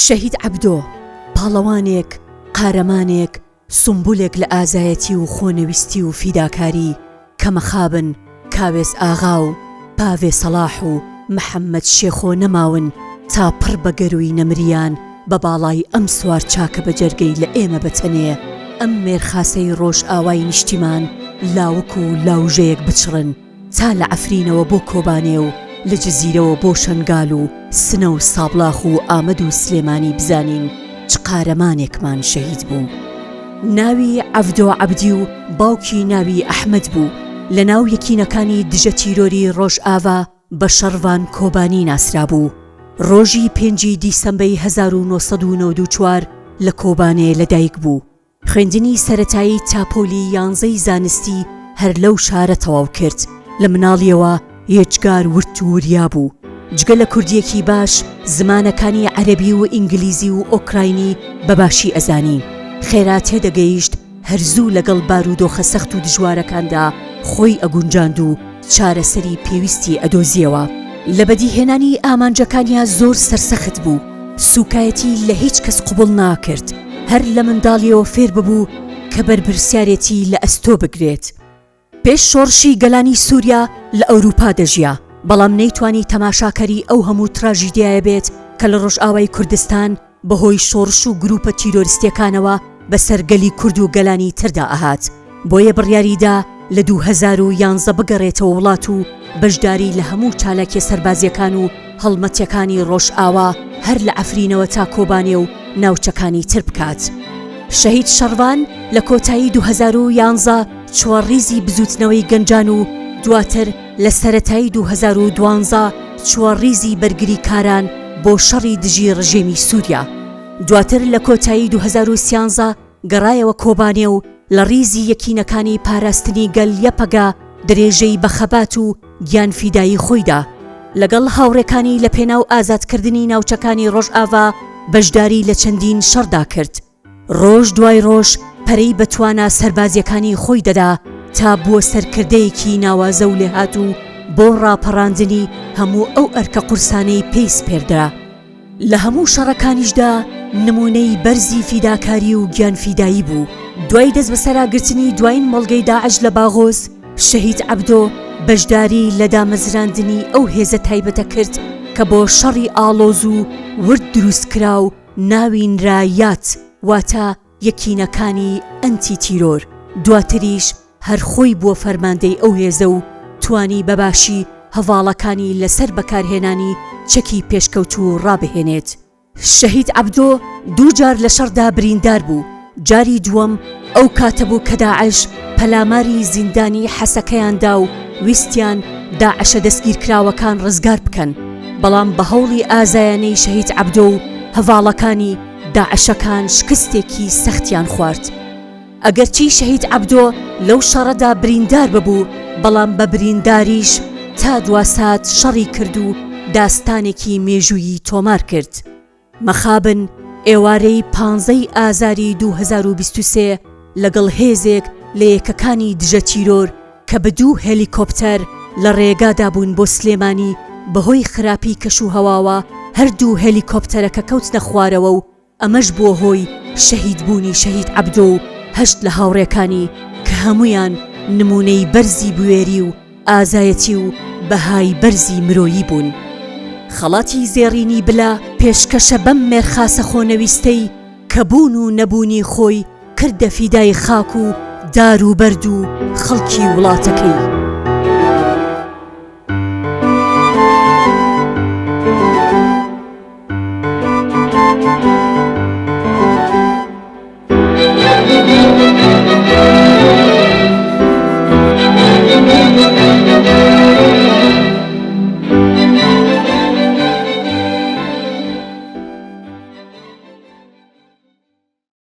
شەهید عەبدۆ پاڵەوانێک، قارەمانێک، سمبولێک لە ئازایەتی و خۆنەویستی و فیداکاری کە مەخابن کاوێز ئاغا و پاوێ سەلاح و محەممەد شێخۆ نەماون تا پڕ بە گەروی نەمریان بە باڵای ئەم سوار چاکە بە جەرگەی لە ئێمە بەتەنێ ئەم مێرخاسەی ڕۆژ ئاوای نیشتیمان لاوک و لاوژەیەک بچڕن تا لە عەفرینەوە بۆ کۆبانێ و لە جزیرەوە بۆ شەنگال و سنە و سابلاخ و ئامەد و سلێمانی بزانین چ قارەمانێکمان شەهید بوو. ناوی عەبدۆ عەبدی و باوکی ناوی ئەحمەد بوو. لە ناو یەکینەکانی دژە تیرۆری ڕۆژئاوا بە شەڕڤان کۆبانی ناسرا بوو. ڕۆژی 5 دیسەمبەری 1994 لە کۆبانێ لەدایک بوو. خوێندنی سەرەتایی تاپۆلی 11ی زانستی هەر لەو شارە تەواو کرد. لە مناڵیەوە هێچگار ورد و وریا بوو. جگە لە کوردیەکی باش زمانەکانی عەرەبی و ئینگلیزی و ئۆکراینی بەباشی ئەزانی. خێرا تێدەگەیشت هەرزوو لەگەڵ بارودۆخە سەخت و دژوارەکاندا خۆی ئەگونجاند و چارەسەری پێویستی ئەدۆزیەوە. لە بەدیهێنانی ئامانجەکانیا زۆر سەرسەخت بوو. سوکایەتی لە هیچ کەس قوبڵ ناکرد. هەر لە منداڵیەوە فێر ببوو کە بەرپرسیارێتی لە ئەستۆ بگرێت. پێش شۆڕشی گەلانی سووریا لە ئەوروپا دەژیا، بەڵام نەیتوانی تەماشاکەری ئەو هەموو تراژیدیایە بێت کە لە ڕۆژئاوای کوردستان بەهۆی شۆڕش و گروپە تیرۆریستیەکانەوە بەسەر گەلی کورد و گەلانی تردا ئەهات. بۆیە بڕیاریدا لە 2011 بگەڕێتەوە وڵات و بەشداری لە هەموو چالاکیە سەربازیەکان و هەڵمەتیەکانی ڕۆژئاوا هەر لە عەفرینەوە تا کۆبانێ و ناوچەکانی تر بکات. شەهید شەڕڤان لە کۆتایی 2011 چوارڕیزی بزوتنەوەی گەنجان و دواتر لە سەرەتایی 2012 چوارڕیزی بەرگری کاران بۆ شەڕی دژی ڕژێمی سووریا. دواتر لە کۆتایی 2013 گەڕایەوە کۆبانێ و لە ڕیزی یەکینەکانی پاراستنی گەل یەپەگا درێژەی بەخەبات و گیانفیدایی خۆیدا. لەگەڵ هاوڕێکانی لە پێناو ئازادکردنی ناوچەکانی ڕۆژئاوا بەشداری لە چەندین شەڕدا کرد. ڕۆژ دوای ڕۆژ پەرەی بەتوانە سەربازیەکانی خۆی دەدا تا بووە سەرکردەیەکی ناوازە و لێهات و بۆ ڕاپەڕاندنی هەموو ئەو ئەرکە قورسانەی پێی سپێردرا. لە هەموو شەڕەکانیشدا نمونەی بەرزی فیداکاری و گیانفیدایی بوو. دوای دەست بەسەراگرتنی دوایین مەڵگەی داعش لە باغۆز، شەهید عەبدۆ بەشداری لە دامەزراندنی ئەو هێزە تایبەتە کرد کە بۆ شەڕی ئاڵۆز و ورد دروست کرا و ناوینرا یات، واتە یەکینەکانی ئەنتی تیرۆر. دواتریش هەر خۆی بووە فەرماندەی ئەو هێزە و توانی بەباشی هەڤاڵەکانی لەسەر بەکارهێنانی چەکی پێشکەوت و ڕابهێنێت. شەهید عەبدۆ 2 جار لە شەڕدا بریندار بوو. جاری دووەم ئەو کاتە بوو کە داعش پەلاماری زیندانی حەسەکەیاندا و ویستیان داعشە دەستگیرکراوەکان ڕزگار بکەن، بەڵام بە هەوڵی ئازایانەی شەهید عەبدۆ و هەڤاڵەکانی داعشەکان شکستێکی سەختیان خوارد. ئەگەرچی شەهید عەبدۆ لەو شەڕەدا بریندار ببوو، بەڵام بە برینداریش تا دواسات شەڕی کرد و داستانێکی مێژوویی تۆمار کرد. مەخابن ئێوارەی 15 ئازاری 2023 لەگەڵ هێزێک لە یەکەکانی دژە تیرۆر کە بە 2 هێلیکۆپتەر لە ڕێگادا بوون بۆ سلێمانی بەهۆی خراپی کەش و هەواوە هەردوو هێلیکۆپتەرەکە کەوتنە خوارەوە و ئەمەش بووە هۆی شەهیدبوونی شەهید عەبدۆ و 8 لە هاوڕێکانی کە هەمویان نمونەی بەرزی بوێری و ئازایەتی و بەهای بەرزی مرۆیی بوون. خەڵاتی زێڕینی بلا پێشکەشە بەم مێرخاسە خۆنەویستەی کە بوون و نەبوونی خۆی کردە فیدای خاک و دار و بەرد و خەڵکی وڵاتەکەی.